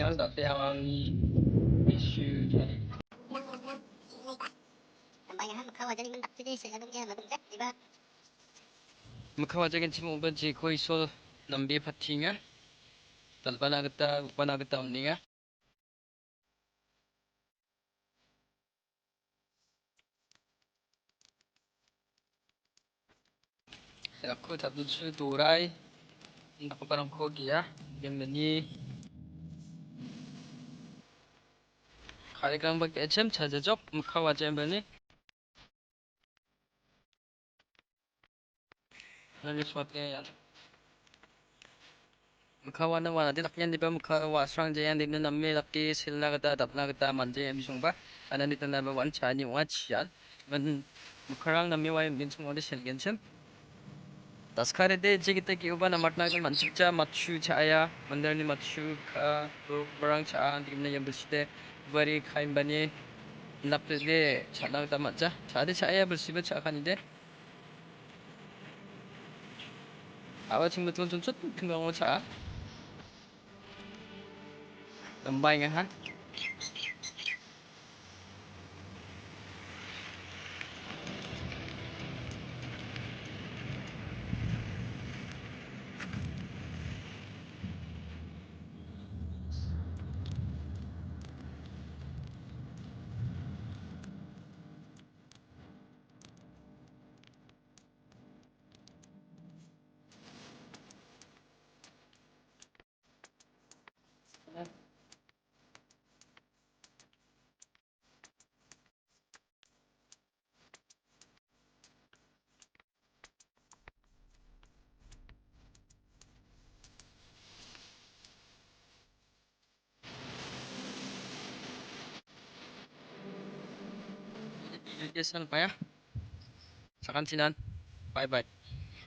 yang tapi yang isu mukhawajagan cimo baji koi so nambi patinga talbana gata upana gata omninga aku tak tuju durai aku parang kogi ya yang ini कार्यक्रम बघ एचएम 찾아줘 mukhawajagan Nani swatnya ya. Mukhawa na wana di takyan di ba mukhawa strang jayan di na nami laki sila kata tapna kata manja yang bisung ba. Ana nito na ba wan chani wan chiyan. Man mukharang nami wa yung binsung odi silgen sim. Tas kare de jigita ki uba na matna kan manchikcha machu chaya mandar ni machu ka barang cha di na yang bersite bari kain bani lapte de chana kata matja. Chade chaya bersiba chakan ide. Awa ching betul juncut kembang cha. Lembay nga ha. Yes, ano pa ya? Sa kansinan. Bye bye.